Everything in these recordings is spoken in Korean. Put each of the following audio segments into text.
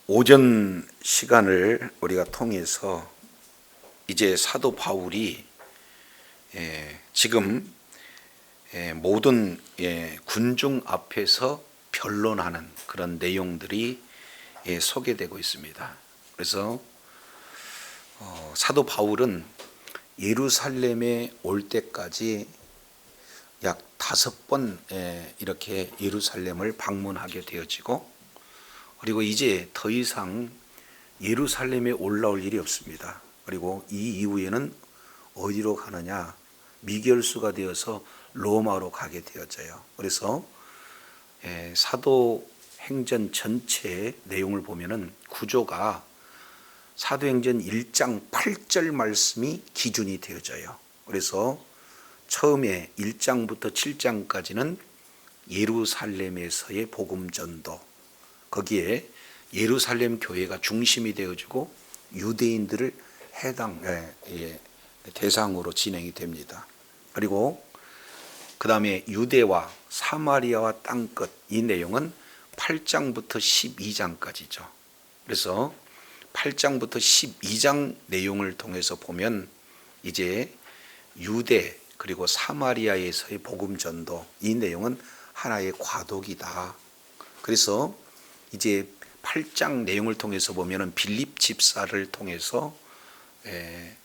오전 시간을 우리가 통해서 이제 사도 바울이 지금 모든 군중 앞에서 변론하는 그런 내용들이 소개되고 있습니다. 그래서 사도 바울은 예루살렘에 올 때까지 약 5번 이렇게 예루살렘을 방문하게 되어지고, 그리고 이제 더 이상 예루살렘에 올라올 일이 없습니다. 그리고 이 이후에는 어디로 가느냐, 미결수가 되어서 로마로 가게 되어져요. 그래서 사도행전 전체 내용을 보면은 구조가 사도행전 1장 8절 말씀이 기준이 되어져요. 그래서 처음에 1장부터 7장까지는 예루살렘에서의 복음 전도, 거기에 예루살렘 교회가 중심이 되어지고 유대인들을 대상으로 진행이 됩니다. 그리고 그 다음에 유대와 사마리아와 땅끝, 이 내용은 8장부터 12장까지죠. 그래서 8장부터 12장 내용을 통해서 보면 이제 유대 그리고 사마리아에서의 복음 전도, 이 내용은 하나의 과도기다. 그래서 이제 8장 내용을 통해서 보면은 빌립 집사를 통해서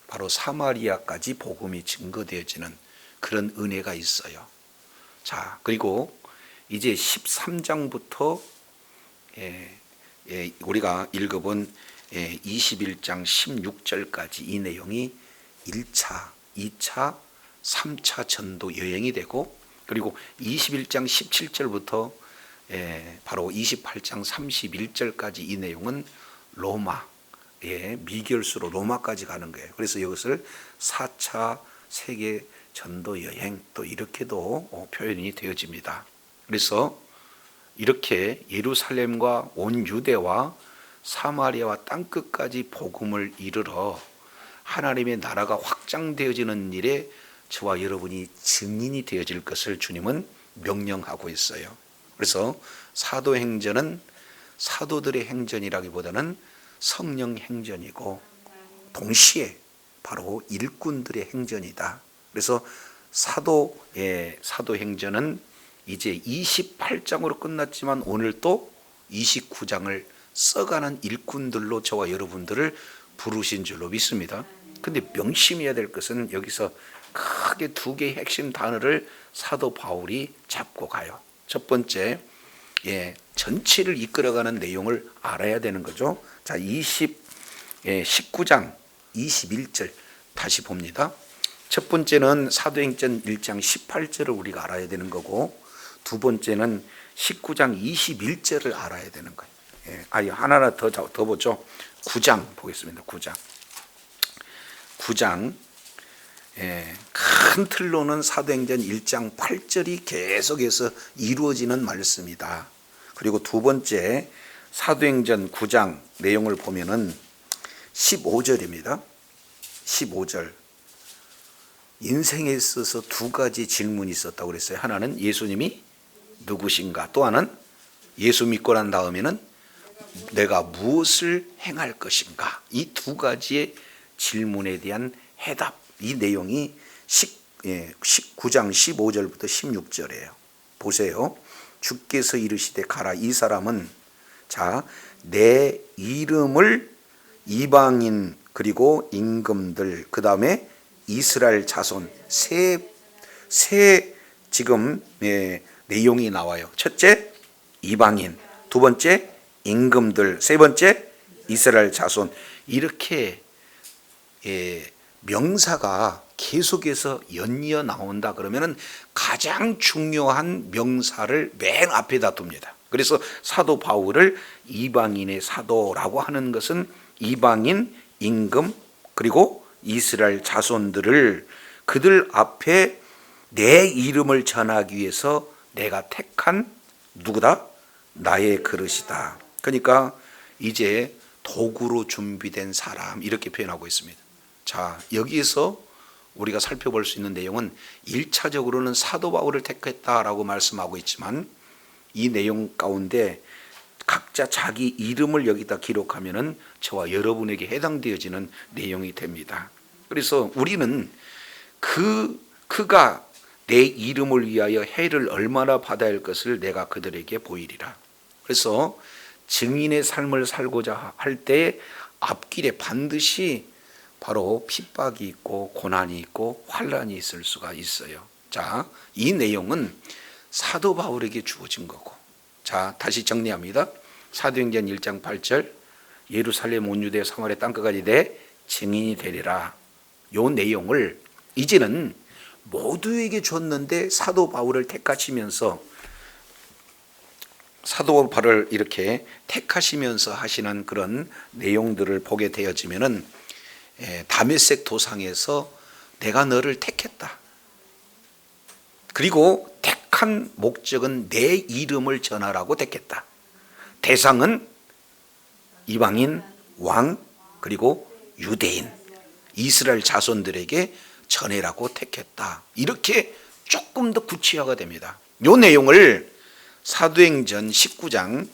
바로 사마리아까지 복음이 증거되어지는 그런 은혜가 있어요. 자, 그리고 이제 13장부터 우리가 읽어본 21장 16절까지 이 내용이 1차, 2차, 3차 전도 여행이 되고, 그리고 21장 17절부터 바로 28장 31절까지 이 내용은 로마, 미결수로 로마까지 가는 거예요. 그래서 이것을 4차 세계 전도 여행, 또 이렇게도 표현이 되어집니다. 그래서 이렇게 예루살렘과 온 유대와 사마리아와 땅끝까지 복음을 이르러 하나님의 나라가 확장되어지는 일에 저와 여러분이 증인이 되어질 것을 주님은 명령하고 있어요. 그래서 사도행전은 사도들의 행전이라기보다는 성령 행전이고, 동시에 바로 일꾼들의 행전이다. 그래서 사도행전은 이제 28장으로 끝났지만 오늘 또 29장을 써가는 일꾼들로 저와 여러분들을 부르신 줄로 믿습니다. 근데 명심해야 될 것은 여기서 크게 2개의 핵심 단어를 사도 바울이 잡고 가요. 첫 번째, 전체를 이끌어가는 내용을 알아야 되는 거죠. 자, 19장 21절 다시 봅니다. 첫 번째는 사도행전 1장 18절을 우리가 알아야 되는 거고, 두 번째는 19장 21절을 알아야 되는 거예요. 하나 더 보죠. 9장 보겠습니다. 9장. 큰 틀로는 사도행전 1장 8절이 계속해서 이루어지는 말씀이다. 그리고 두 번째, 사도행전 9장 내용을 보면은 15절입니다. 15절. 인생에 있어서 2가지 질문이 있었다고 그랬어요. 하나는 예수님이 누구신가? 또 하나는 예수 믿고 난 다음에는 내가 무엇을 행할 것인가? 이 2가지의 질문에 대한 해답, 이 내용이 19장 15절부터 16절이에요. 보세요. 주께서 이르시되 가라. 이 사람은 내 이름을 이방인 그리고 임금들, 그 다음에 이스라엘 자손, 세 지금 내용이 나와요. 첫째 이방인, 두 번째 임금들, 세 번째 이스라엘 자손. 이렇게 명사가 계속해서 연이어 나온다 그러면은 가장 중요한 명사를 맨 앞에다 둡니다. 그래서 사도 바울을 이방인의 사도라고 하는 것은 이방인, 임금, 그리고 이스라엘 자손들을 그들 앞에 내 이름을 전하기 위해서 내가 택한 누구다? 나의 그릇이다. 그러니까 이제 도구로 준비된 사람, 이렇게 표현하고 있습니다. 자, 여기에서 우리가 살펴볼 수 있는 내용은 1차적으로는 사도 바울을 택했다라고 말씀하고 있지만, 이 내용 가운데 각자 자기 이름을 여기다 기록하면은 저와 여러분에게 해당되어지는 내용이 됩니다. 그래서 우리는 그가 내 이름을 위하여 해를 얼마나 받아야 할 것을 내가 그들에게 보이리라. 그래서 증인의 삶을 살고자 할 때 앞길에 반드시 바로 핍박이 있고 고난이 있고 환란이 있을 수가 있어요. 자, 이 내용은 사도 바울에게 주어진 거고, 자, 다시 정리합니다. 사도행전 1장 8절, 예루살렘 온 유대 사마리아 땅끝까지 내 증인이 되리라. 요 내용을 이제는 모두에게 줬는데 사도 바울을 택하시면서, 사도 바울을 이렇게 택하시면서 하시는 그런 내용들을 보게 되어지면은 다메섹 도상에서 내가 너를 택했다. 그리고 택한 목적은 내 이름을 전하라고 택했다. 대상은 이방인, 왕, 그리고 유대인, 이스라엘 자손들에게 전해라고 택했다. 이렇게 조금 더 구체화가 됩니다. 이 내용을 사도행전 19장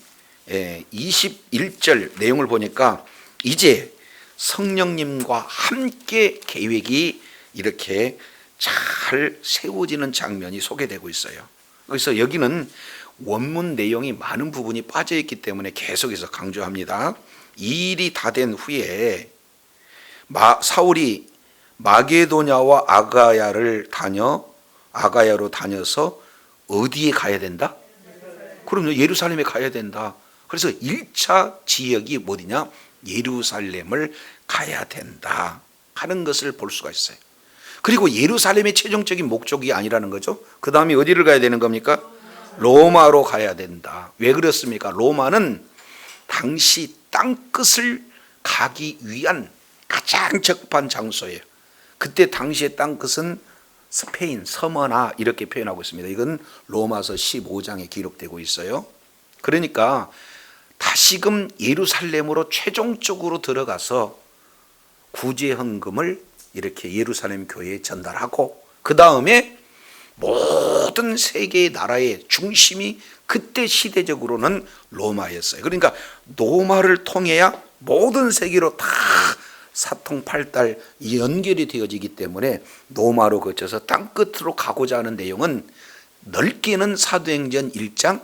21절 내용을 보니까 이제 성령님과 함께 계획이 이렇게 잘 세워지는 장면이 소개되고 있어요. 그래서 여기는 원문 내용이 많은 부분이 빠져있기 때문에 계속해서 강조합니다. 이 일이 다 된 후에 사울이 마게도냐와 아가야로 다녀서 어디에 가야 된다? 그럼요, 예루살렘에 가야 된다. 그래서 1차 지역이 어디냐? 예루살렘을 가야 된다 하는 것을 볼 수가 있어요. 그리고 예루살렘의 최종적인 목적이 아니라는 거죠. 그 다음에 어디를 가야 되는 겁니까? 로마로 가야 된다. 왜 그렇습니까? 로마는 당시 땅끝을 가기 위한 가장 적합한 장소예요. 그때 당시의 땅끝은 스페인, 서머나 이렇게 표현하고 있습니다. 이건 로마서 15장에 기록되고 있어요. 그러니까 다시금 예루살렘으로 최종적으로 들어가서 구제헌금을 이렇게 예루살렘 교회에 전달하고, 그 다음에 모든 세계의 나라의 중심이 그때 시대적으로는 로마였어요. 그러니까 로마를 통해야 모든 세계로 다 사통팔달 연결이 되어지기 때문에 로마로 거쳐서 땅끝으로 가고자 하는 내용은 넓게는 사도행전 1장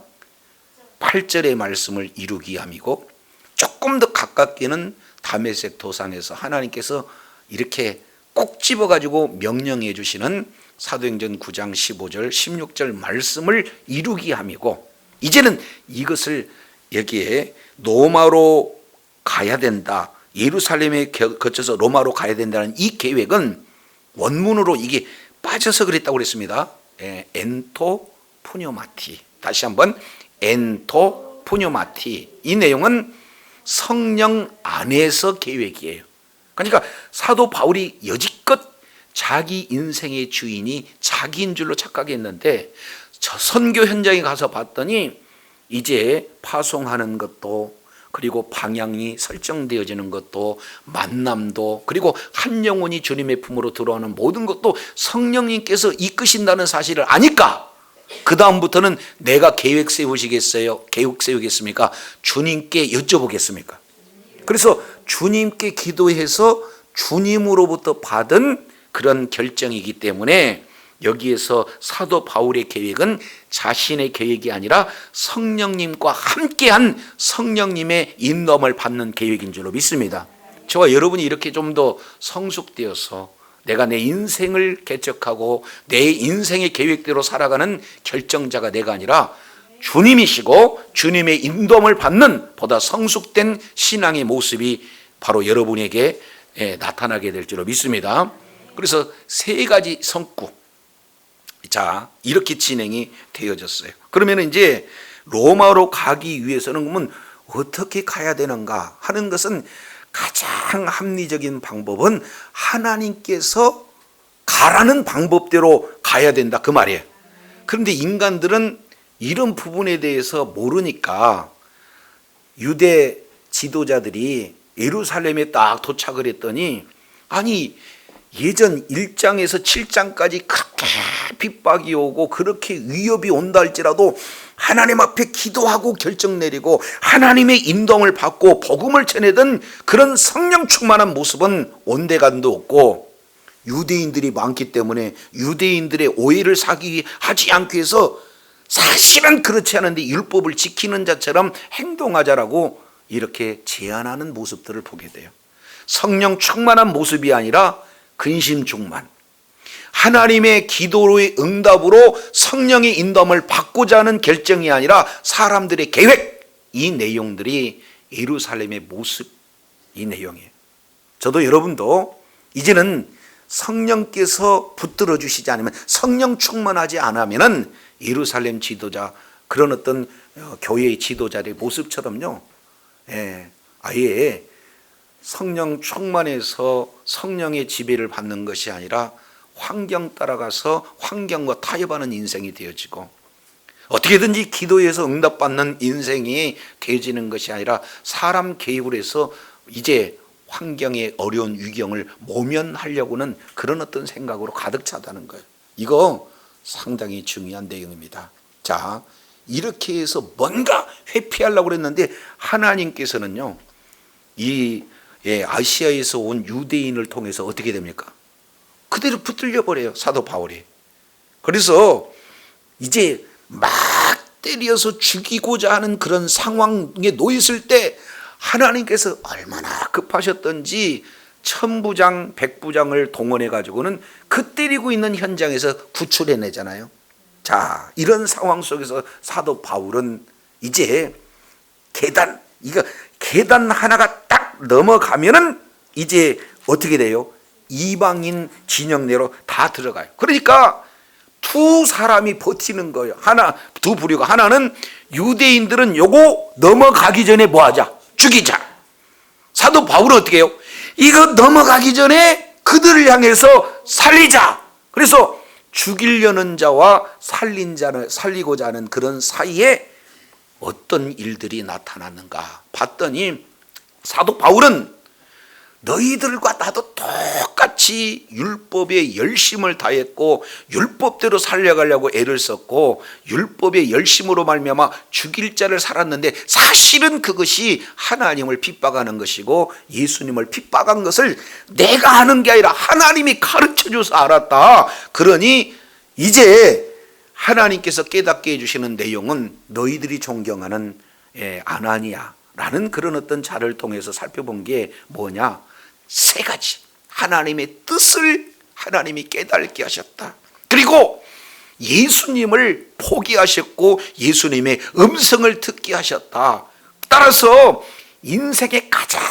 8절의 말씀을 이루기 위함이고, 조금 더 가깝게는 다메섹 도상에서 하나님께서 이렇게 꼭 집어가지고 명령해 주시는 사도행전 9장 15절 16절 말씀을 이루기 위함이고, 이제는 이것을 여기에 로마로 가야 된다, 예루살렘에 거쳐서 로마로 가야 된다는 이 계획은 원문으로 이게 빠져서 그랬다고 그랬습니다. 엔토 푸뇨마티. 다시 한번 엔토 푸뇨마티. 이 내용은 성령 안에서 계획이에요. 그러니까 사도 바울이 여지껏 자기 인생의 주인이 자기인 줄로 착각했는데, 저 선교 현장에 가서 봤더니 이제 파송하는 것도, 그리고 방향이 설정되어지는 것도, 만남도, 그리고 한 영혼이 주님의 품으로 들어오는 모든 것도 성령님께서 이끄신다는 사실을 아니까 그 다음부터는 내가 계획 세우시겠어요? 계획 세우겠습니까? 주님께 여쭤보겠습니까? 그래서 주님께 기도해서 주님으로부터 받은 그런 결정이기 때문에 여기에서 사도 바울의 계획은 자신의 계획이 아니라 성령님과 함께한 성령님의 인도함을 받는 계획인 줄로 믿습니다. 저와 여러분이 이렇게 좀 더 성숙되어서 내가 내 인생을 개척하고 내 인생의 계획대로 살아가는 결정자가 내가 아니라 주님이시고 주님의 인도함을 받는 보다 성숙된 신앙의 모습이 바로 여러분에게 나타나게 될 줄로 믿습니다. 그래서 세 가지 성구, 자, 이렇게 진행이 되어졌어요. 그러면 이제 로마로 가기 위해서는 그러면 어떻게 가야 되는가 하는 것은 가장 합리적인 방법은 하나님께서 가라는 방법대로 가야 된다, 그 말이에요. 그런데 인간들은 이런 부분에 대해서 모르니까 유대 지도자들이 예루살렘에 딱 도착을 했더니, 아니 예전 1장에서 7장까지 그렇게 핍박이 오고 그렇게 위협이 온다 할지라도 하나님 앞에 기도하고 결정 내리고 하나님의 인도를 받고 복음을 전하던 그런 성령 충만한 모습은 온데간도 없고, 유대인들이 많기 때문에 유대인들의 오해를 하지 않기 위해서 사실은 그렇지 않은데 율법을 지키는 자처럼 행동하자라고 이렇게 제안하는 모습들을 보게 돼요. 성령 충만한 모습이 아니라 근심 충만, 하나님의 기도의 응답으로 성령의 인도함을 받고자 하는 결정이 아니라 사람들의 계획, 이 내용들이 예루살렘의 모습, 이 내용이에요. 저도 여러분도 이제는 성령께서 붙들어 주시지 않으면, 성령 충만하지 않으면 예루살렘 지도자, 그런 어떤 교회의 지도자의 모습처럼요, 아예 성령 충만해서 성령의 지배를 받는 것이 아니라 환경 따라가서 환경과 타협하는 인생이 되어지고, 어떻게든지 기도해서 응답받는 인생이 되어지는 것이 아니라 사람 개입을 해서 이제 환경의 어려운 위경을 모면하려고는 그런 어떤 생각으로 가득 차다는 거예요. 이거 상당히 중요한 내용입니다. 자, 이렇게 해서 뭔가 회피하려고 그랬는데 하나님께서는요, 이 아시아에서 온 유대인을 통해서 어떻게 됩니까? 그대로 붙들려 버려요, 사도 바울이. 그래서 이제 막 때려서 죽이고자 하는 그런 상황에 놓였을 때 하나님께서 얼마나 급하셨던지 천부장, 백부장을 동원해 가지고는 그 때리고 있는 현장에서 구출해내잖아요. 자, 이런 상황 속에서 사도 바울은 이제 계단 하나가 딱 넘어가면은 이제 어떻게 돼요? 이방인 진영 내로 다 들어가요. 그러니까 두 사람이 버티는 거예요. 두 부류가. 하나는 유대인들은 요거 넘어가기 전에 뭐 하자? 죽이자. 사도 바울은 어떻게 해요? 이거 넘어가기 전에 그들을 향해서 살리자. 그래서 죽이려는 자와 살리고자 하는 그런 사이에 어떤 일들이 나타났는가 봤더니, 사도 바울은 너희들과 나도 똑같이 율법에 열심을 다했고 율법대로 살려가려고 애를 썼고 율법의 열심으로 말미암아 죽일 자를 살았는데, 사실은 그것이 하나님을 핍박하는 것이고 예수님을 핍박한 것을 내가 하는 게 아니라 하나님이 가르쳐줘서 알았다. 그러니 이제 하나님께서 깨닫게 해주시는 내용은 너희들이 존경하는 아나니아라는 그런 어떤 자를 통해서 살펴본 게 뭐냐? 세 가지. 하나님의 뜻을 하나님이 깨닫게 하셨다. 그리고 예수님을 포기하셨고 예수님의 음성을 듣게 하셨다. 따라서 인생의 가장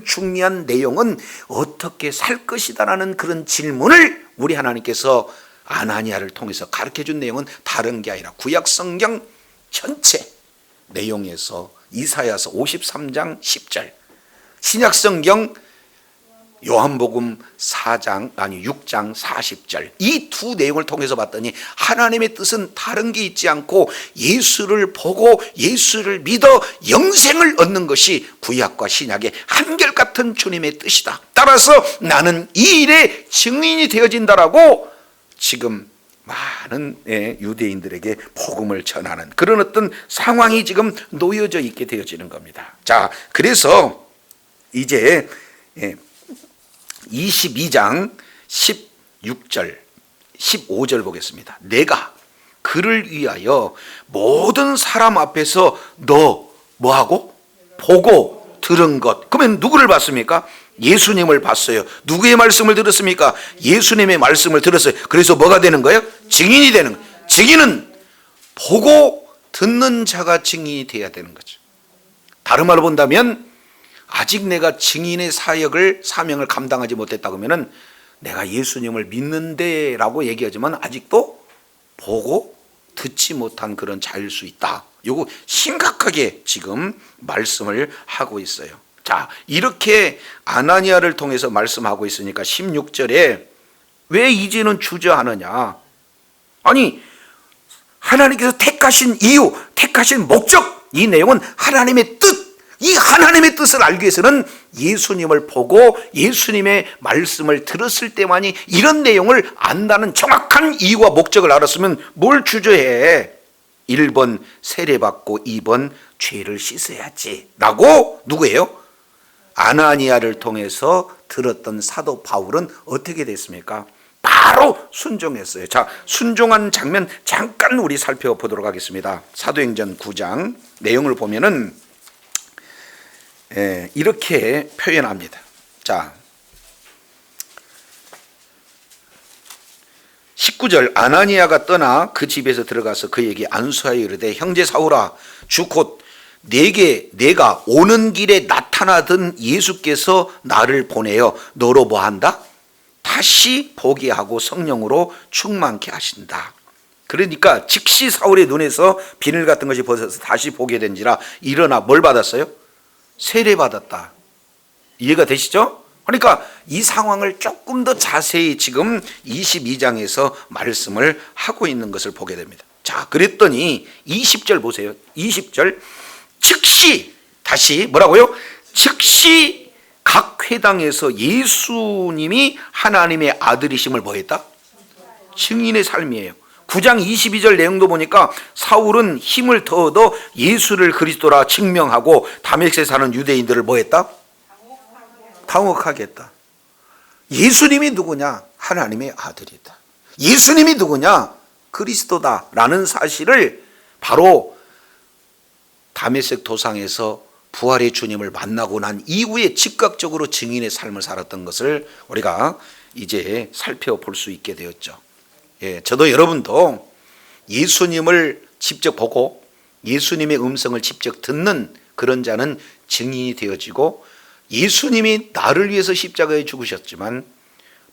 중요한 내용은 어떻게 살 것이다라는 그런 질문을 우리 하나님께서 아나니아를 통해서 가르쳐준 내용은 다른 게 아니라 구약 성경 전체 내용에서 이사야서 53장 10절, 신약 성경 요한복음 6장 40절, 이 두 내용을 통해서 봤더니 하나님의 뜻은 다른 게 있지 않고 예수를 보고 예수를 믿어 영생을 얻는 것이 구약과 신약의 한결같은 주님의 뜻이다. 따라서 나는 이 일의 증인이 되어진다라고 지금 많은 유대인들에게 복음을 전하는 그런 어떤 상황이 지금 놓여져 있게 되어지는 겁니다. 자, 그래서 이제 22장 16절 15절 보겠습니다. 내가 그를 위하여 모든 사람 앞에서 너 뭐하고? 보고 들은 것. 그러면 누구를 봤습니까? 예수님을 봤어요. 누구의 말씀을 들었습니까? 예수님의 말씀을 들었어요. 그래서 뭐가 되는 거예요? 증인이 되는 거예요. 증인은 보고 듣는 자가 증인이 돼야 되는 거죠. 다른 말로 본다면 아직 내가 증인의 사명을 감당하지 못했다 그러면은 내가 예수님을 믿는데 라고 얘기하지만 아직도 보고 듣지 못한 그런 자일 수 있다. 이거 심각하게 지금 말씀을 하고 있어요. 자, 이렇게 아나니아를 통해서 말씀하고 있으니까 16절에 왜 이제는 주저하느냐? 아니, 하나님께서 택하신 이유, 택하신 목적, 이 내용은 하나님의 뜻, 이 하나님의 뜻을 알기 위해서는 예수님을 보고 예수님의 말씀을 들었을 때만이 이런 내용을 안다는 정확한 이유와 목적을 알았으면 뭘 주저해? 1번 세례받고 2번 죄를 씻어야지 라고 누구예요? 아나니아를 통해서 들었던 사도 바울은 어떻게 됐습니까? 바로 순종했어요. 자, 순종한 장면 잠깐 우리 살펴보도록 하겠습니다. 사도행전 9장 내용을 보면은 이렇게 표현합니다. 자, 19절 아나니아가 떠나 그 집에서 들어가서 그에게 안수하여 이르되 형제 사울아 주 곧 내가 오는 길에 나타나던 예수께서 나를 보내어 너로 뭐한다? 다시 보게 하고 성령으로 충만케 하신다. 그러니까 즉시 사울의 눈에서 비늘 같은 것이 벗어서 다시 보게 된지라 일어나 뭘 받았어요? 세례 받았다. 이해가 되시죠? 그러니까 이 상황을 조금 더 자세히 지금 22장에서 말씀을 하고 있는 것을 보게 됩니다. 자, 그랬더니 20절 보세요. 20절 즉시 다시 뭐라고요? 즉시 각 회당에서 예수님이 하나님의 아들이심을 뭐했다? 증인의 삶이에요. 9장 22절 내용도 보니까 사울은 힘을 더 얻어 예수를 그리스도라 증명하고 다메섹에 사는 유대인들을 뭐했다? 당혹하게 했다. 예수님이 누구냐? 하나님의 아들이다. 예수님이 누구냐? 그리스도다 라는 사실을 바로 다메섹 도상에서 부활의 주님을 만나고 난 이후에 즉각적으로 증인의 삶을 살았던 것을 우리가 이제 살펴볼 수 있게 되었죠. 저도 여러분도 예수님을 직접 보고 예수님의 음성을 직접 듣는 그런 자는 증인이 되어지고 예수님이 나를 위해서 십자가에 죽으셨지만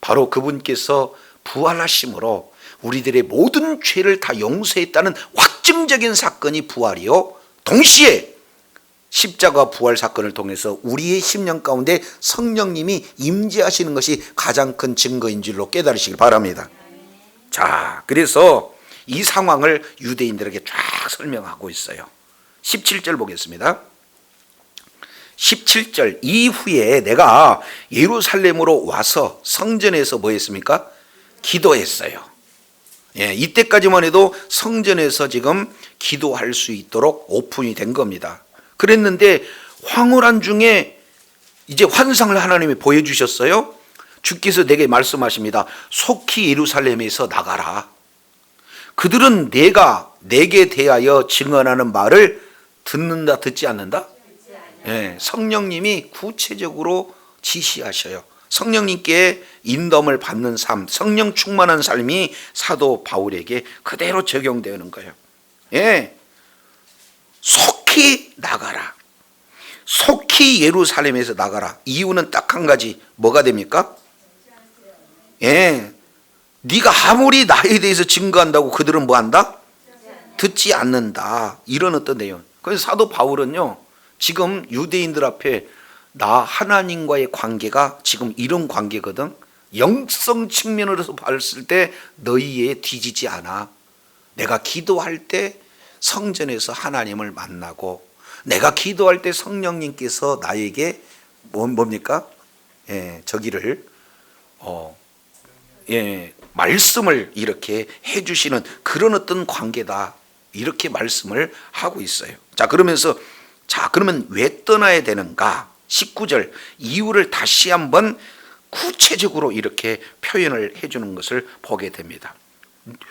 바로 그분께서 부활하심으로 우리들의 모든 죄를 다 용서했다는 확증적인 사건이 부활이요. 동시에 십자가 부활 사건을 통해서 우리의 심령 가운데 성령님이 임재하시는 것이 가장 큰 증거인 줄로 깨달으시길 바랍니다. 자, 그래서 이 상황을 유대인들에게 쫙 설명하고 있어요. 17절 보겠습니다. 17절 이후에 내가 예루살렘으로 와서 성전에서 뭐 했습니까? 기도했어요. 이때까지만 해도 성전에서 지금 기도할 수 있도록 오픈이 된 겁니다. 그랬는데 황홀한 중에 이제 환상을 하나님이 보여주셨어요. 주께서 내게 말씀하십니다. 속히 예루살렘에서 나가라. 그들은 내게 대하여 증언하는 말을 듣는다 듣지 않는다? 성령님이 구체적으로 지시하셔요. 성령님께 인도함을 받는 삶, 성령 충만한 삶이 사도 바울에게 그대로 적용되는 거예요. 속히 나가라. 속히 예루살렘에서 나가라. 이유는 딱 한 가지. 뭐가 됩니까? 네가 아무리 나에 대해서 증거한다고 그들은 뭐한다? 듣지 않는다. 이런 어떤 내용. 그래서 사도 바울은요, 지금 유대인들 앞에 나 하나님과의 관계가 지금 이런 관계거든. 영성 측면으로서 봤을 때 너희에 뒤지지 않아. 내가 기도할 때 성전에서 하나님을 만나고 내가 기도할 때 성령님께서 나에게 뭡니까? 저기를 말씀을 이렇게 해주시는 그런 어떤 관계다. 이렇게 말씀을 하고 있어요. 자, 그러면서 그러면 왜 떠나야 되는가? 19절 이유를 다시 한번 구체적으로 이렇게 표현을 해주는 것을 보게 됩니다.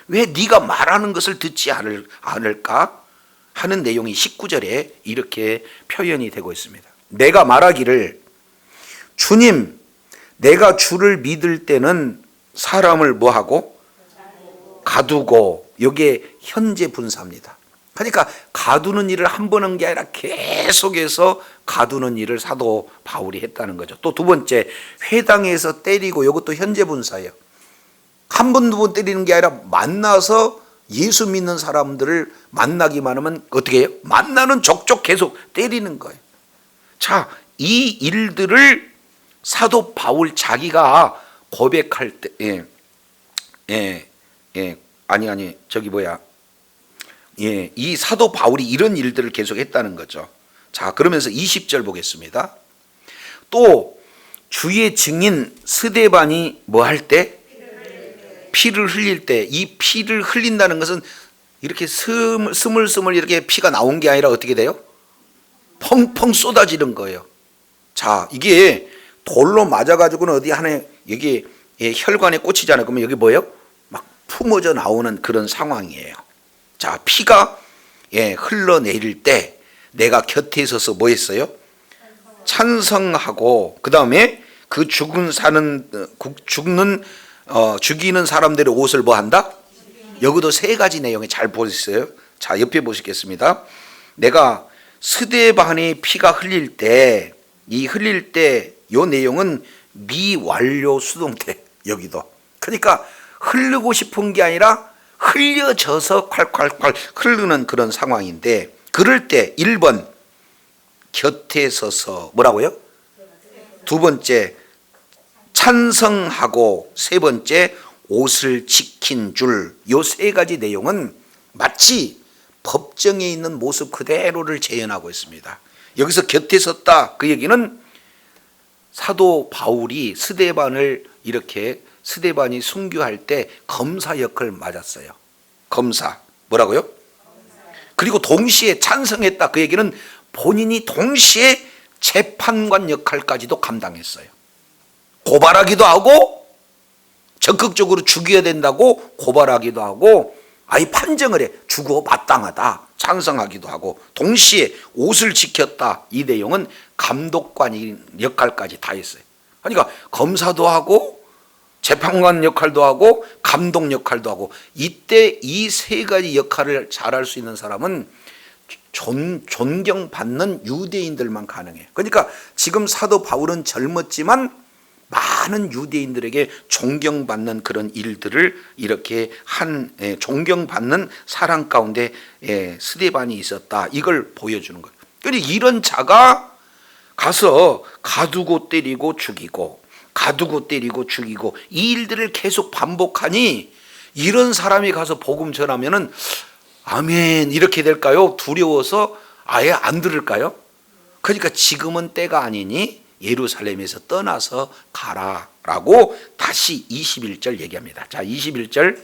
왜 네가 말하는 것을 듣지 않을까 하는 내용이 19절에 이렇게 표현이 되고 있습니다. 내가 말하기를 주님, 내가 주를 믿을 때는 사람을 뭐하고? 가두고. 여기에 현재 분사입니다. 그러니까 가두는 일을 한 번 한 게 아니라 계속해서 가두는 일을 사도 바울이 했다는 거죠. 또 두 번째, 회당에서 때리고. 이것도 현재 분사예요. 한 번, 두 번 때리는 게 아니라 만나서 예수 믿는 사람들을 만나기만 하면 어떻게 해요? 만나는 족족 계속 때리는 거예요. 자, 이 일들을 사도 바울 자기가 고백할 때, 이 사도 바울이 이런 일들을 계속 했다는 거죠. 자, 그러면서 20절 보겠습니다. 또 주의 증인 스데반이 뭐 할 때? 피를 흘릴 때. 이 피를 흘린다는 것은 이렇게 스물스물 이렇게 피가 나온 게 아니라 어떻게 돼요? 펑펑 쏟아지는 거예요. 자, 이게 돌로 맞아가지고는 어디 하나 여기 혈관에 꽂히잖아요. 그러면 여기 뭐예요? 막 품어져 나오는 그런 상황이에요. 자, 피가 흘러내릴 때 내가 곁에 있어서 뭐 했어요? 찬성하고, 그 다음에 그 죽이는 사람들의 옷을 뭐 한다? 여기도 세 가지 내용이 잘 보셨어요. 자, 옆에 보시겠습니다. 내가 스데반의 피가 흘릴 때, 요 내용은 미완료 수동태, 여기도. 그러니까 흐르고 싶은 게 아니라 흘려져서 콸콸콸 흐르는 그런 상황인데, 그럴 때 1번 곁에 서서 뭐라고요? 두 번째 찬성하고, 세 번째 옷을 지킨 줄. 요 세 가지 내용은 마치 법정에 있는 모습 그대로를 재현하고 있습니다. 여기서 곁에 섰다, 그 얘기는 사도 바울이 스데반이 순교할 때 검사 역할을 맞았어요. 검사. 뭐라고요? 그리고 동시에 찬성했다, 그 얘기는 본인이 동시에 재판관 역할까지도 감당했어요. 고발하기도 하고, 적극적으로 죽여야 된다고 고발하기도 하고, 아예 판정을 해. 죽어 마땅하다 찬성하기도 하고, 동시에 옷을 지켰다, 이 내용은 감독관 역할까지 다 했어요. 그러니까 검사도 하고 재판관 역할도 하고 감독 역할도 하고, 이때 이 세 가지 역할을 잘할 수 있는 사람은 존경받는 유대인들만 가능해요. 그러니까 지금 사도 바울은 젊었지만 많은 유대인들에게 존경받는 그런 일들을 이렇게 존경받는 사람 가운데 스데반이 있었다, 이걸 보여주는 거예요. 그러니까 이런 자가 가서 가두고 때리고 죽이고, 가두고 때리고 죽이고, 이 일들을 계속 반복하니 이런 사람이 가서 복음 전하면은 아멘 이렇게 될까요? 두려워서 아예 안 들을까요? 그러니까 지금은 때가 아니니 예루살렘에서 떠나서 가라라고 다시 21절 얘기합니다. 자, 21절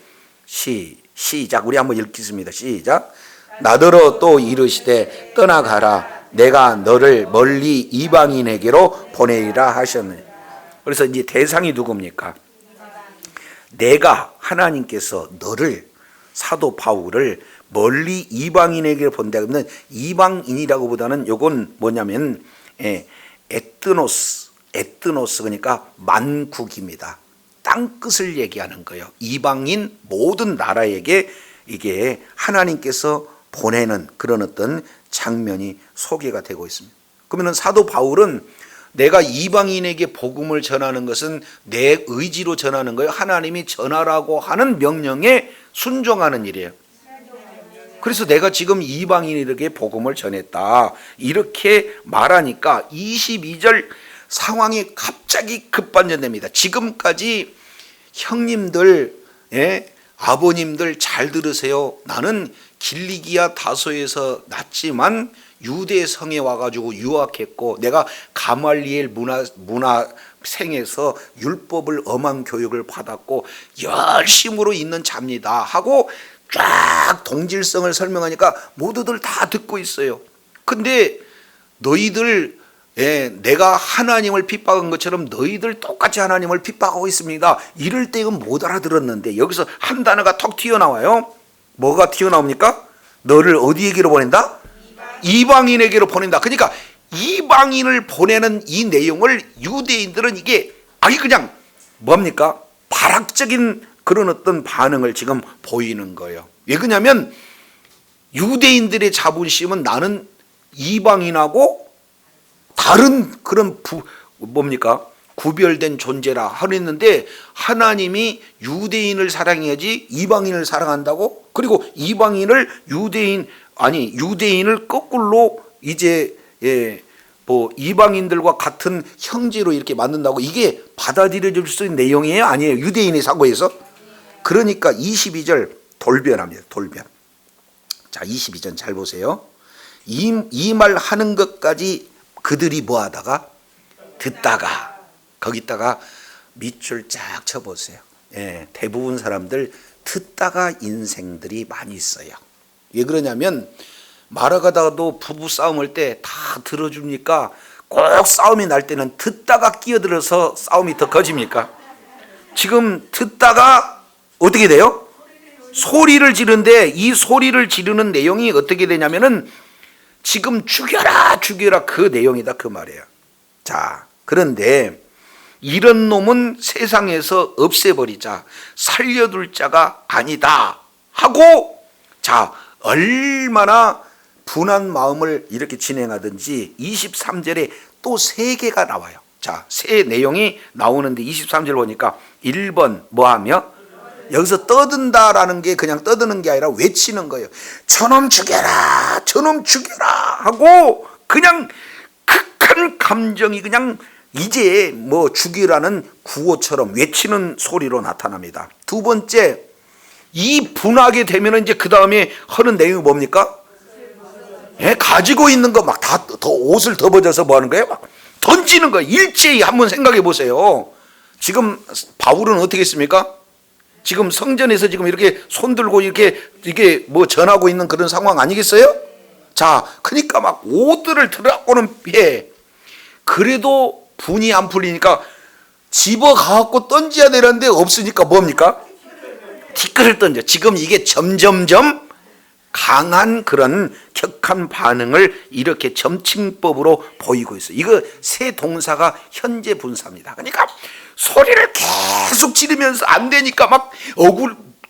시작. 우리 한번 읽겠습니다. 시작. 나더러 또 이르시되 떠나가라, 내가 너를 멀리 이방인에게로 보내리라 하셨느니. 그래서 이제 대상이 누굽니까? 내가, 하나님께서 너를, 사도 바울을 멀리 이방인에게 본다 그러면, 이방인이라고 보다는 요건 뭐냐면 에트노스, 그러니까 만국입니다. 땅끝을 얘기하는 거예요. 이방인 모든 나라에게 이게 하나님께서 보내는 그런 어떤 장면이 소개가 되고 있습니다. 그러면 사도 바울은 내가 이방인에게 복음을 전하는 것은 내 의지로 전하는 거예요? 하나님이 전하라고 하는 명령에 순종하는 일이에요. 그래서 내가 지금 이방인에게 복음을 전했다, 이렇게 말하니까 22절 상황이 갑자기 급반전됩니다. 지금까지 형님들, 아버님들 잘 들으세요. 나는 길리기아 다소에서 났지만 유대 성에 와가지고 유학했고, 내가 가말리엘 문화생에서 율법을 엄한 교육을 받았고 열심으로 있는 자입니다 하고 쫙 동질성을 설명하니까 모두들 다 듣고 있어요. 근데 너희들, 내가 하나님을 핍박한 것처럼 너희들 똑같이 하나님을 핍박하고 있습니다, 이럴 때 이건 못 알아들었는데, 여기서 한 단어가 턱 튀어나와요. 뭐가 튀어나옵니까? 너를 어디에게로 보낸다? 이방인에게로 보낸다. 그러니까 이방인을 보내는 이 내용을 유대인들은 이게 아니 그냥 뭡니까? 발악적인 그런 어떤 반응을 지금 보이는 거예요. 왜 그러냐면 유대인들의 자부심은 나는 이방인하고 다른 그런 구별된 존재라 하는데, 하나님이 유대인을 사랑해야지 이방인을 사랑한다고? 그리고 유대인을 거꾸로 이제 이방인들과 같은 형제로 이렇게 만든다고? 이게 받아들여질 수 있는 내용이에요? 아니에요? 유대인의 사고에서? 그러니까 22절 돌변합니다. 돌변. 자, 22절 잘 보세요. 이 말 하는 것까지 그들이 뭐 하다가? 듣다가. 거기다가 밑줄 쫙 쳐보세요. 대부분 사람들 듣다가 인생들이 많이 있어요. 왜 그러냐면 말아가다가도 부부 싸움할 때 다 들어줍니까? 꼭 싸움이 날 때는 듣다가 끼어들어서 싸움이 더 커집니까? 지금 듣다가 어떻게 돼요? 소리를 지르는데 이 소리를 지르는 내용이 어떻게 되냐면은 지금 죽여라 죽여라 그 내용이다 그 말이에요. 자, 그런데 이런 놈은 세상에서 없애버리자, 살려둘 자가 아니다 하고, 자, 얼마나 분한 마음을 이렇게 진행하든지 23절에 또 세 개가 나와요. 자, 세 내용이 나오는데 23절 보니까 1번 뭐하며? 여기서 떠든다라는 게 그냥 떠드는 게 아니라 외치는 거예요. 저놈 죽여라 저놈 죽여라 하고 그냥 극한 감정이 그냥 이제 뭐 죽이라는 구호처럼 외치는 소리로 나타납니다. 두 번째, 이 분하게 되면 이제 그 다음에 하는 내용이 뭡니까? 예, 가지고 있는 거 막 다 더 옷을 덮어져서 뭐 하는 거예요? 막 던지는 거예요. 일제히 한번 생각해 보세요. 지금 바울은 어떻게 했습니까? 지금 성전에서 지금 이렇게 손 들고 이게 뭐 전하고 있는 그런 상황 아니겠어요? 자, 그러니까 막 옷들을 들어갖고는 피해. 그래도 분이 안 풀리니까 집어 가갖고 던져야 되는데 없으니까 뭡니까? 티끌을 던져. 지금 이게 점점점 강한 그런 격한 반응을 이렇게 점칭법으로 보이고 있어요. 이거 세 동사가 현재 분사입니다. 그러니까 소리를 계속 지르면서 안 되니까 막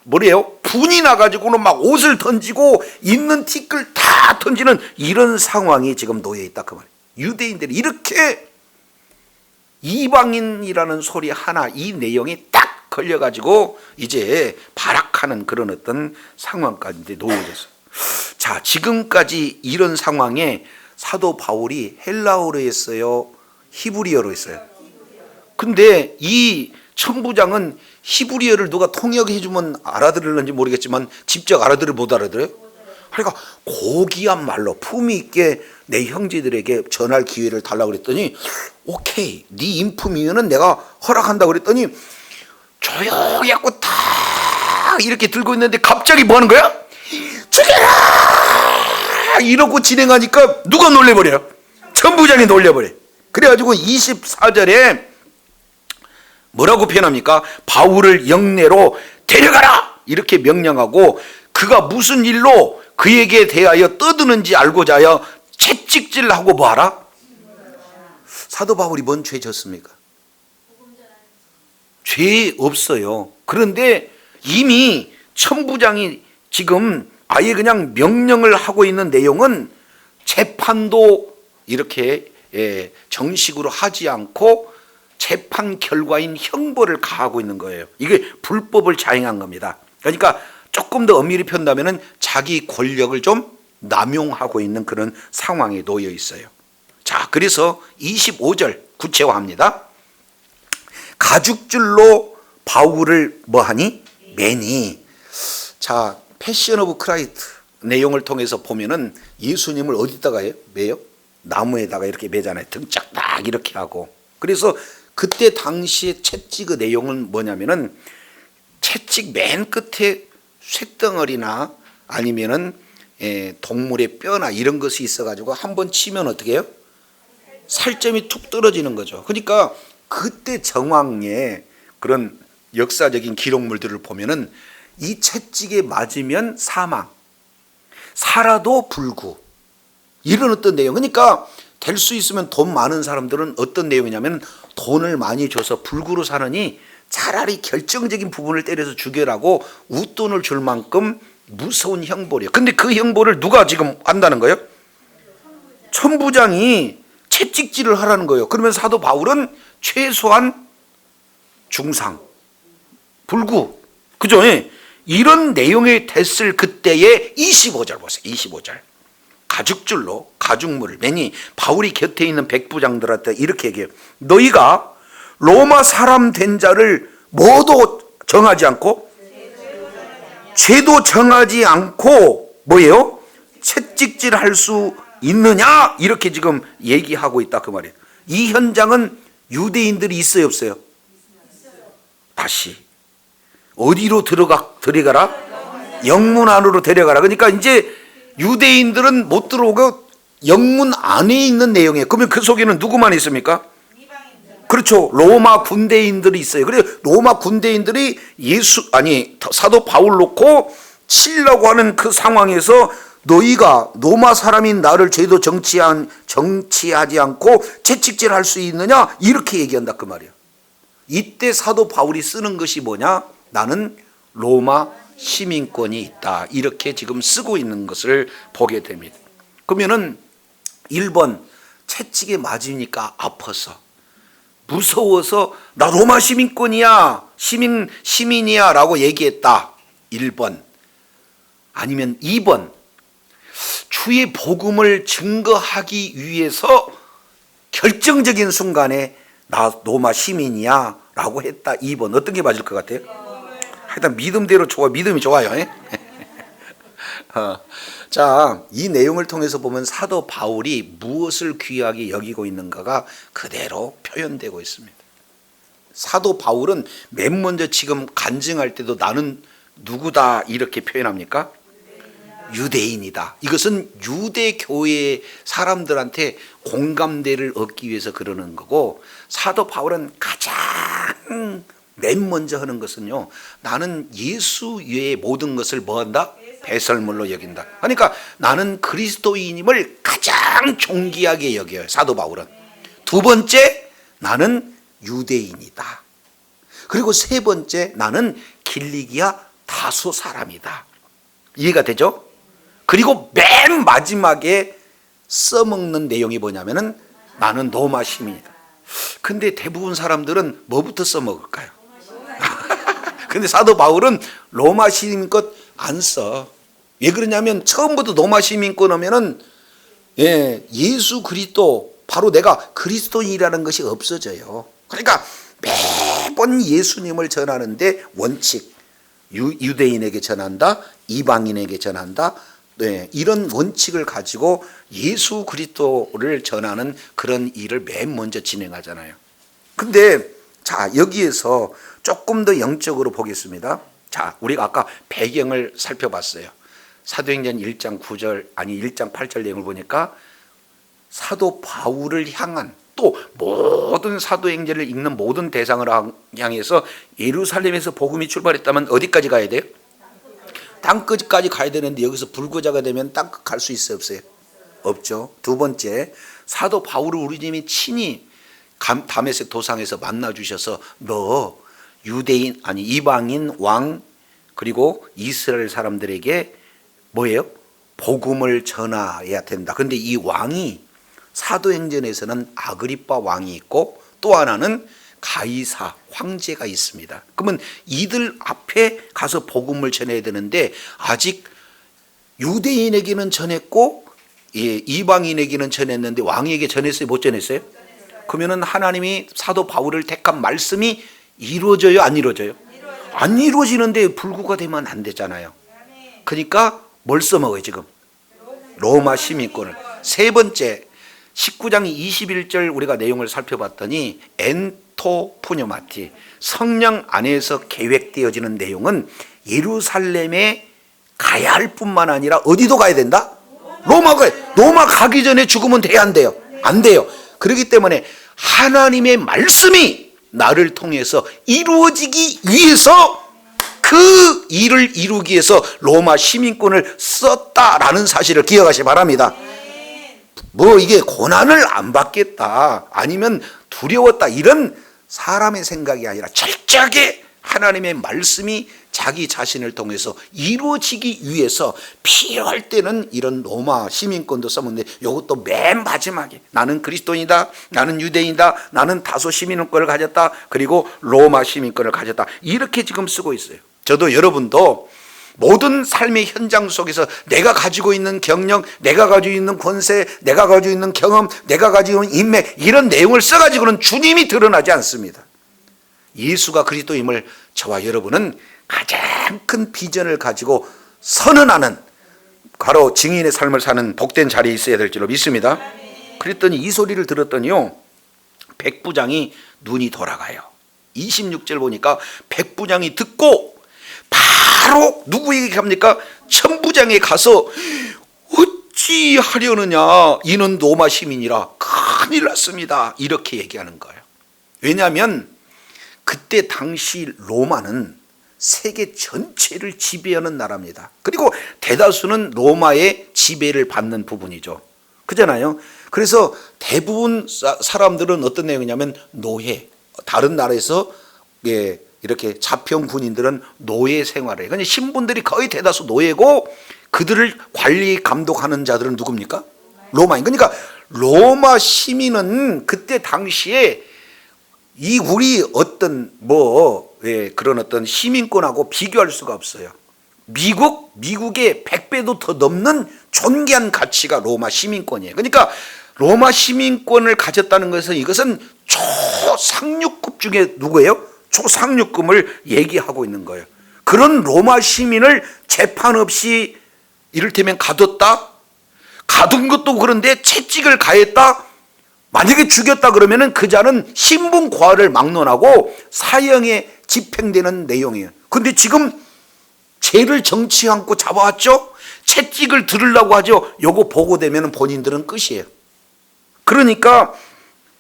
뭐래요? 분이 나가지고는 막 옷을 던지고 있는 티끌 다 던지는 이런 상황이 지금 놓여 있다 그 말이에요. 유대인들이 이렇게 이방인이라는 소리 하나, 이 내용이 딱 걸려가지고 이제 발악하는 그런 어떤 상황까지 이제 놓여졌어요. 자, 지금까지 이런 상황에 사도 바울이 헬라어로 했어요? 히브리어로 했어요? 근데 이 천부장은 히브리어를 누가 통역해주면 알아들을는지 모르겠지만 직접 알아들을 못 알아들어요? 그러니까 고귀한 말로 품위 있게 내 형제들에게 전할 기회를 달라고 그랬더니 오케이, 네 인품이면은 내가 허락한다고 그랬더니 조용히 하고 다 이렇게 들고 있는데 갑자기 뭐 하는 거야? 죽여라! 이러고 진행하니까 누가 놀래버려요? 천부장이 놀려버려요. 그래가지고 24절에 뭐라고 표현합니까? 바울을 영내로 데려가라! 이렇게 명령하고 그가 무슨 일로 그에게 대하여 떠드는지 알고자 하여 채찍질하고 뭐하라? 사도 바울이 뭔 죄 졌습니까? 죄 없어요. 그런데 이미 천부장이 지금 아예 그냥 명령을 하고 있는 내용은 재판도 이렇게 정식으로 하지 않고 재판 결과인 형벌을 가하고 있는 거예요. 이게 불법을 자행한 겁니다. 그러니까 조금 더 엄밀히 표현하면 자기 권력을 좀 남용하고 있는 그런 상황에 놓여 있어요. 자, 그래서 25절 구체화합니다. 가죽줄로 바울을 뭐하니? 매니. 자, 패션 오브 크라이스트 내용을 통해서 보면은 예수님을 어디다가 매요? 나무에다가 이렇게 매잖아요. 등짝 딱 이렇게 하고. 그래서 그때 당시에 채찍의 내용은 뭐냐면은 채찍 맨 끝에 쇳덩어리나 아니면은 동물의 뼈나 이런 것이 있어가지고 한번 치면 어떻게 해요? 살점이 툭 떨어지는 거죠. 그러니까 그때 정황에 그런 역사적인 기록물들을 보면은 이 채찍에 맞으면 사망, 살아도 불구, 이런 어떤 내용. 그러니까 될 수 있으면 돈 많은 사람들은 어떤 내용이냐면 돈을 많이 줘서 불구로 사느니 차라리 결정적인 부분을 때려서 죽여라고 웃돈을 줄 만큼 무서운 형벌이에요. 근데 그 형벌을 누가 지금 한다는 거예요? 천부장이 채찍질을 하라는 거예요. 그러면 사도 바울은 최소한 중상, 불구, 그죠? 이런 내용이 됐을 그때의 25절 보세요. 25절. 가죽줄로 가죽물을 매니 바울이 곁에 있는 백부장들한테 이렇게 얘기해요. 너희가 로마 사람 된 자를 뭐도 정하지 않고 죄도 정하지 않고 뭐예요? 채찍질 할 수 있느냐? 이렇게 지금 얘기하고 있다 그 말이에요. 이 현장은 유대인들이 있어요 없어요? 다시 어디로 들어가라? 영문 안으로 데려가라. 그러니까 이제 유대인들은 못 들어오고 영문 안에 있는 내용이에요. 그러면 그 속에는 누구만 있습니까? 그렇죠. 로마 군대인들이 있어요. 그래서 로마 군대인들이 사도 바울 놓고 치려고 하는 그 상황에서 너희가 로마 사람인 나를 죄도 정치하지 않고 채찍질할 수 있느냐? 이렇게 얘기한다 그 말이야. 이때 사도 바울이 쓰는 것이 뭐냐? 나는 로마 시민권이 있다. 이렇게 지금 쓰고 있는 것을 보게 됩니다. 그러면은 1번 채찍에 맞으니까 아파서 무서워서 나 로마 시민권이야, 시민이야 라고 얘기했다. 1번. 아니면 2번. 주의 복음을 증거하기 위해서 결정적인 순간에 나 로마 시민이야 라고 했다. 2번. 어떤 게 맞을 것 같아요? 하여튼 믿음대로 믿음이 좋아요. 자, 이 내용을 통해서 보면 사도 바울이 무엇을 귀하게 여기고 있는가가 그대로 표현되고 있습니다. 사도 바울은 맨 먼저 지금 간증할 때도 나는 누구다 이렇게 표현합니까? 유대인이다. 이것은 유대 교회 사람들한테 공감대를 얻기 위해서 그러는 거고, 사도 바울은 가장 맨 먼저 하는 것은요, 나는 예수 외의 모든 것을 뭐한다? 배설물로 여긴다. 그러니까 나는 그리스도인임을 가장 존귀하게 여겨요, 사도 바울은. 두 번째, 나는 유대인이다. 그리고 세 번째, 나는 길리기아 다소 사람이다. 이해가 되죠? 그리고 맨 마지막에 써먹는 내용이 뭐냐면은 나는 로마 시민이다. 근데 대부분 사람들은 뭐부터 써먹을까요? 근데 사도 바울은 로마 시민권 안 써. 왜 그러냐면 처음부터 로마 시민권 하면은 예수 그리스도, 바로 내가 그리스도인이라는 것이 없어져요. 그러니까 매번 예수님을 전하는데 원칙, 유대인에게 전한다, 이방인에게 전한다, 이런 원칙을 가지고 예수 그리스도를 전하는 그런 일을 맨 먼저 진행하잖아요. 근데 자, 여기에서 조금 더 영적으로 보겠습니다. 자, 우리가 아까 배경을 살펴봤어요. 사도행전 1장 8절 내용을 보니까 사도 바울을 향한, 또 모든 사도행전을 읽는 모든 대상을 향해서 예루살렘에서 복음이 출발했다면 어디까지 가야 돼요? 땅끝까지 가야 되는데 여기서 불구자가 되면 땅끝 갈 수 있어요, 없어요? 없죠. 두 번째, 사도 바울을 우리 주님이 친히 다메섹 도상에서 만나 주셔서 너 유대인 이방인 왕 그리고 이스라엘 사람들에게 뭐예요? 복음을 전해야 된다. 그런데 이 왕이 사도행전에서는 아그리빠 왕이 있고 또 하나는 가이사 황제가 있습니다. 그러면 이들 앞에 가서 복음을 전해야 되는데 아직 유대인에게는 전했고 이방인에게는 전했는데 왕에게 전했어요? 못 전했어요? 그러면은 하나님이 사도 바울을 택한 말씀이 이루어져요? 안 이루어져요? 안 이루어지는데 불구가 되면 안 되잖아요. 그러니까 뭘 써먹어요 지금? 로마 시민권을. 세 번째, 19장 21절 우리가 내용을 살펴봤더니 엔토푸뇨마티, 성령 안에서 계획되어지는 내용은 예루살렘에 가야 할 뿐만 아니라 어디도 가야 된다? 로마 가기 전에 죽으면 돼야 안 돼요? 안 돼요. 그렇기 때문에 하나님의 말씀이 나를 통해서 이루어지기 위해서 그 일을 이루기 위해서 로마 시민권을 썼다라는 사실을 기억하시기 바랍니다. 뭐 이게 고난을 안 받겠다 아니면 두려웠다 이런 사람의 생각이 아니라 철저하게 하나님의 말씀이 자기 자신을 통해서 이루어지기 위해서 필요할 때는 이런 로마 시민권도 써먹는데 이것도 맨 마지막에 나는 그리스도인이다, 나는 유대인이다, 나는 다소 시민권을 가졌다, 그리고 로마 시민권을 가졌다, 이렇게 지금 쓰고 있어요. 저도 여러분도 모든 삶의 현장 속에서 내가 가지고 있는 경력, 내가 가지고 있는 권세, 내가 가지고 있는 경험, 내가 가지고 있는 인맥, 이런 내용을 써가지고는 주님이 드러나지 않습니다. 예수가 그리스도임을 저와 여러분은 가장 큰 비전을 가지고 선언하는, 바로 증인의 삶을 사는 복된 자리에 있어야 될 줄로 믿습니다. 그랬더니 이 소리를 들었더니요, 백부장이 눈이 돌아가요. 26절 보니까 백부장이 듣고 바로 누구에게 갑니까? 천부장에 가서 어찌하려느냐, 이는 로마 시민이라 큰일 났습니다, 이렇게 얘기하는 거예요. 왜냐하면 그때 당시 로마는 세계 전체를 지배하는 나라입니다. 그리고 대다수는 로마의 지배를 받는 부분이죠. 그잖아요. 그래서 대부분 사람들은 어떤 내용이냐면 노예, 다른 나라에서 이렇게 잡혀온 군인들은 노예 생활을 해요. 그러니까 신분들이 거의 대다수 노예고, 그들을 관리 감독하는 자들은 누굽니까? 로마인. 그러니까 로마 시민은 그때 당시에 이 우리 어떤 그런 어떤 시민권하고 비교할 수가 없어요. 미국의 100배도 더 넘는 존귀한 가치가 로마 시민권이에요. 그러니까 로마 시민권을 가졌다는 것은, 이것은 초상류급 중에 누구예요? 초상류급을 얘기하고 있는 거예요. 그런 로마 시민을 재판 없이 이를테면 가뒀다? 가둔 것도 그런데 채찍을 가했다? 만약에 죽였다 그러면은 그 자는 신분 고하를 막론하고 사형에 집행되는 내용이에요. 근데 지금 죄를 정치 않고 잡아왔죠? 채찍을 들으려고 하죠? 요거 보고되면 본인들은 끝이에요. 그러니까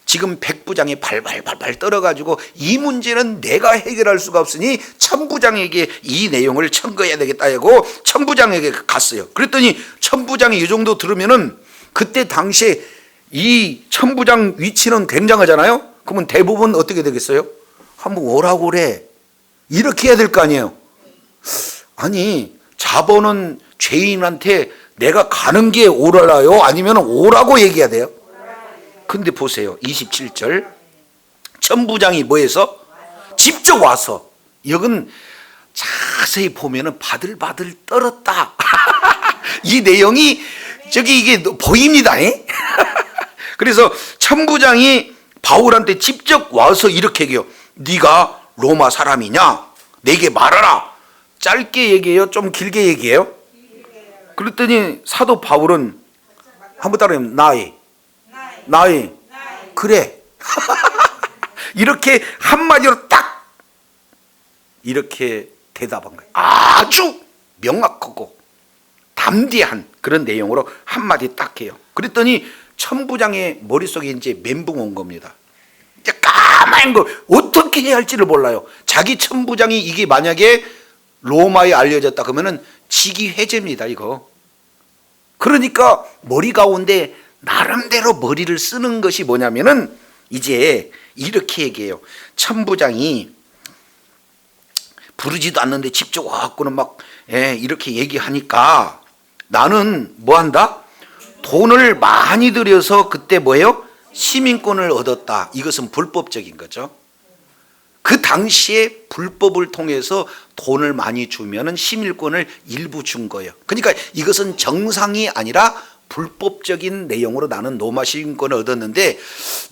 지금 백부장이 발발발발 떨어가지고 이 문제는 내가 해결할 수가 없으니 천부장에게 이 내용을 청구해야 되겠다 하고 천부장에게 갔어요. 그랬더니 천부장이 이 정도 들으면은, 그때 당시에 이 천부장 위치는 굉장하잖아요. 그러면 대부분 어떻게 되겠어요? 한번 오라고 그래, 이렇게 해야 될 거 아니에요. 아니, 자본은 죄인한테 내가 가는 게 오라요, 아니면 오라고 얘기해야 돼요? 근데 보세요, 27절 천부장이 뭐해서? 직접 와서. 이건 자세히 보면은 바들바들 떨었다. 이 내용이 이게 보입니다. 그래서 천부장이 바울한테 직접 와서 이렇게 얘기해요. 네가 로마 사람이냐? 내게 말하라. 짧게 얘기해요? 좀 길게 얘기해요? 그랬더니 사도 바울은, 한번 따라해요. 나이. 그래. 이렇게 한마디로 딱 이렇게 대답한 거예요. 아주 명확하고 담대한 그런 내용으로 한마디 딱 해요. 그랬더니 천부장의 머릿속에 이제 멘붕 온 겁니다. 이제 까만 거, 어떻게 해야 할지를 몰라요. 자기 천부장이 이게 만약에 로마에 알려졌다 그러면은 직위해제입니다, 이거. 그러니까 머리 가운데 나름대로 머리를 쓰는 것이 뭐냐면은 이제 이렇게 얘기해요. 천부장이 부르지도 않는데 직접 와갖고는 막 이렇게 얘기하니까 나는 뭐 한다? 돈을 많이 들여서 그때 뭐예요? 시민권을 얻었다. 이것은 불법적인 거죠. 그 당시에 불법을 통해서 돈을 많이 주면은 시민권을 일부 준 거예요. 그러니까 이것은 정상이 아니라 불법적인 내용으로 나는 로마 시민권을 얻었는데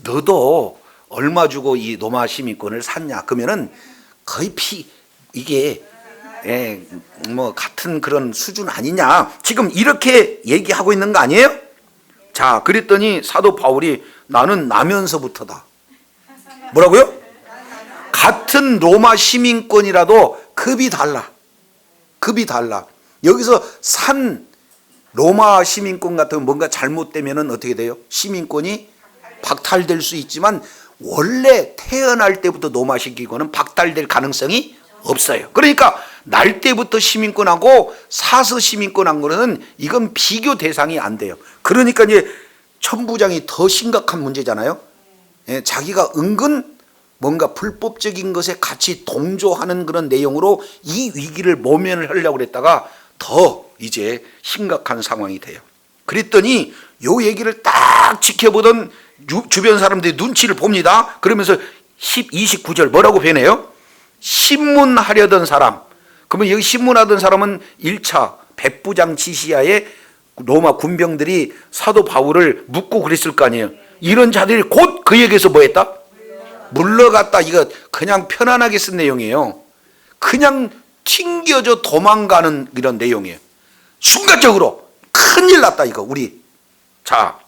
너도 얼마 주고 이 로마 시민권을 샀냐? 그러면은 거의 이게 뭐 같은 그런 수준 아니냐? 지금 이렇게 얘기하고 있는 거 아니에요? 자, 그랬더니 사도 바울이 나는 나면서부터다. 뭐라고요? 같은 로마 시민권이라도 급이 달라. 여기서 산 로마 시민권 같은 뭔가 잘못되면은 어떻게 돼요? 시민권이 박탈될 수 있지만 원래 태어날 때부터 로마 시민권은 박탈될 가능성이 없어요. 그러니까 날 때부터 시민권하고 사서 시민권한 거는 이건 비교 대상이 안 돼요. 그러니까 이제 천부장이 더 심각한 문제잖아요. 자기가 은근 뭔가 불법적인 것에 같이 동조하는 그런 내용으로 이 위기를 모면을 하려고 그랬다가 더 이제 심각한 상황이 돼요. 그랬더니 요 얘기를 딱 지켜보던 주변 사람들이 눈치를 봅니다. 그러면서 29절 뭐라고 변해요? 신문하려던 사람. 그러면 여기 신문하던 사람은 1차 백부장 지시하에 로마 군병들이 사도 바울을 묻고 그랬을 거 아니에요. 이런 자들이 곧 그에게서 뭐 했다? 물러갔다. 이거 그냥 편안하게 쓴 내용이에요. 그냥 튕겨져 도망가는 이런 내용이에요. 순간적으로 큰일 났다 이거 우리. 자,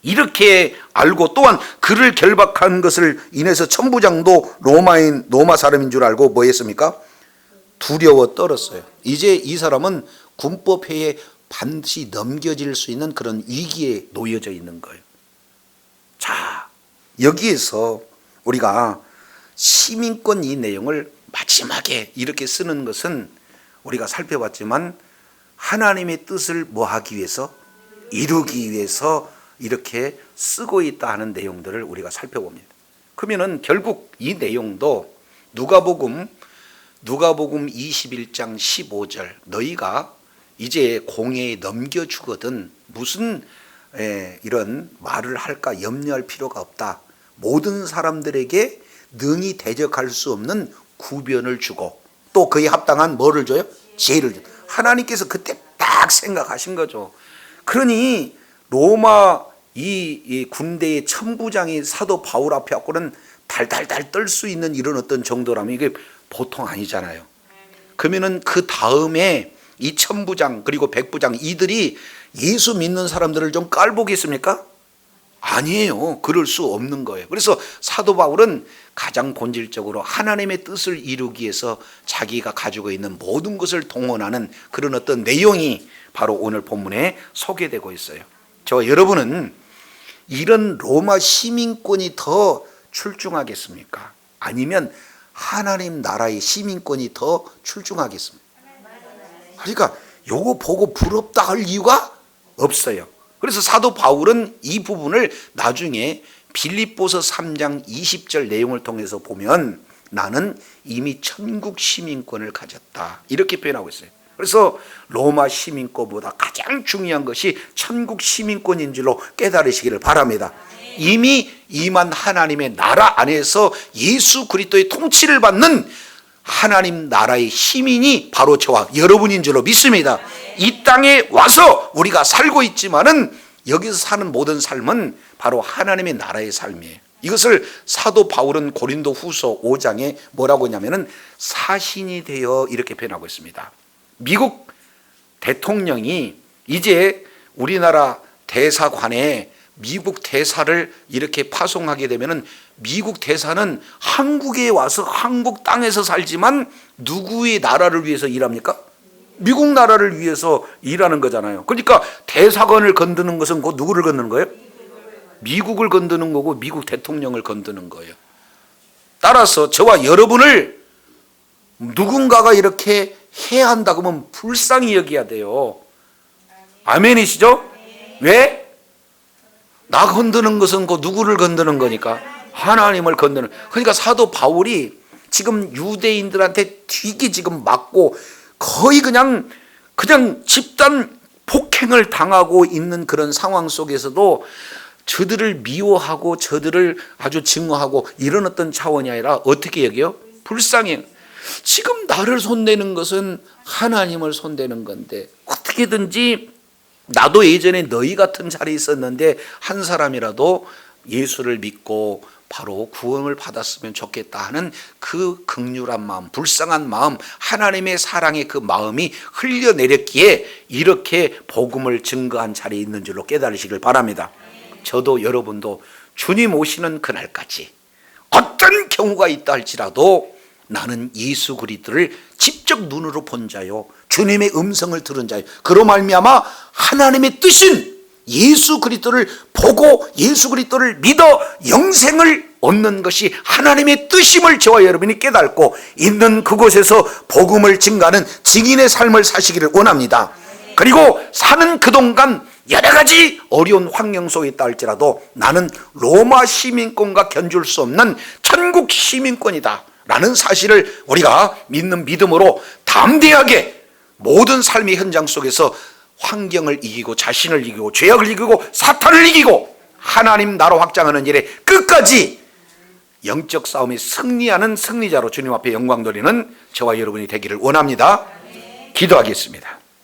이렇게 알고 또한 그를 결박한 것을 인해서 천부장도 로마 사람인 줄 알고 뭐 했습니까? 두려워 떨었어요. 이제 이 사람은 군법회에 반드시 넘겨질 수 있는 그런 위기에 놓여져 있는 거예요. 자, 여기에서 우리가 시민권 이 내용을 마지막에 이렇게 쓰는 것은 우리가 살펴봤지만 하나님의 뜻을 뭐 하기 위해서? 이루기 위해서 이렇게 쓰고 있다 하는 내용들을 우리가 살펴봅니다. 그러면은 결국 이 내용도 누가복음 21장 15절 너희가 이제 공회에 넘겨주거든 무슨 이런 말을 할까 염려할 필요가 없다. 모든 사람들에게 능히 대적할 수 없는 구변을 주고 또 그에 합당한 뭐를 줘요? 지혜를 줘요. 하나님께서 그때 딱 생각하신 거죠. 그러니 로마 이 군대의 천부장이 사도 바울 앞에 갖고는 달달달 떨 수 있는 이런 어떤 정도라면 이게 보통 아니잖아요. 그러면은 그 다음에 이 천부장 그리고 백부장 이들이 예수 믿는 사람들을 좀 깔보겠습니까? 아니에요. 그럴 수 없는 거예요. 그래서 사도 바울은 가장 본질적으로 하나님의 뜻을 이루기 위해서 자기가 가지고 있는 모든 것을 동원하는 그런 어떤 내용이 바로 오늘 본문에 소개되고 있어요. 저와 여러분은 이런 로마 시민권이 더 출중하겠습니까? 아니면 하나님 나라의 시민권이 더 출중하겠습니까? 그러니까 요거 보고 부럽다 할 이유가 없어요. 그래서 사도 바울은 이 부분을 나중에 빌립보서 3장 20절 내용을 통해서 보면 나는 이미 천국 시민권을 가졌다 이렇게 표현하고 있어요. 그래서 로마 시민권보다 가장 중요한 것이 천국 시민권인 줄로 깨달으시기를 바랍니다. 이미 임한 하나님의 나라 안에서 예수 그리스도의 통치를 받는 하나님 나라의 시민이 바로 저와 여러분인 줄로 믿습니다. 이 땅에 와서 우리가 살고 있지만은 여기서 사는 모든 삶은 바로 하나님의 나라의 삶이에요. 이것을 사도 바울은 고린도 후서 5장에 뭐라고 하냐면은 사신이 되어 이렇게 표현하고 있습니다. 미국 대통령이 이제 우리나라 대사관에 미국 대사를 이렇게 파송하게 되면은 미국 대사는 한국에 와서 한국 땅에서 살지만 누구의 나라를 위해서 일합니까? 미국 나라를 위해서 일하는 거잖아요. 그러니까 대사관을 건드는 것은 곧 누구를 건드는 거예요? 미국을 건드는 거고 미국 대통령을 건드는 거예요. 따라서 저와 여러분을 누군가가 이렇게 해야 한다 그러면 불쌍히 여겨야 돼요. 아멘이시죠? 왜? 나 건드는 것은 그 누구를 건드는 거니까 하나님을 건드는. 그러니까 사도 바울이 지금 유대인들한테 되게 지금 맞고 거의 그냥 집단 폭행을 당하고 있는 그런 상황 속에서도 저들을 미워하고 저들을 아주 증오하고 이런 어떤 차원이 아니라 어떻게 여겨요? 불쌍해. 지금 나를 손대는 것은 하나님을 손대는 건데 어떻게든지 나도 예전에 너희 같은 자리에 있었는데 한 사람이라도 예수를 믿고 바로 구원을 받았으면 좋겠다 하는 그 긍휼한 마음, 불쌍한 마음, 하나님의 사랑의 그 마음이 흘려내렸기에 이렇게 복음을 증거한 자리에 있는 줄로 깨달으시길 바랍니다. 저도 여러분도 주님 오시는 그날까지 어떤 경우가 있다 할지라도 나는 예수 그리스도를 직접 눈으로 본 자요 주님의 음성을 들은 자요 그로 말미암아 하나님의 뜻인 예수 그리스도를 보고 예수 그리스도를 믿어 영생을 얻는 것이 하나님의 뜻임을 저와 여러분이 깨닫고 있는 그곳에서 복음을 증거하는 증인의 삶을 사시기를 원합니다. 그리고 사는 그동안 여러 가지 어려운 환경 속에 있다 할지라도 나는 로마 시민권과 견줄 수 없는 천국 시민권이다 라는 사실을 우리가 믿는 믿음으로 담대하게 모든 삶의 현장 속에서 환경을 이기고 자신을 이기고 죄악을 이기고 사탄을 이기고 하나님 나라 확장하는 일에 끝까지 영적 싸움에 승리하는 승리자로 주님 앞에 영광 돌리는 저와 여러분이 되기를 원합니다. 기도하겠습니다.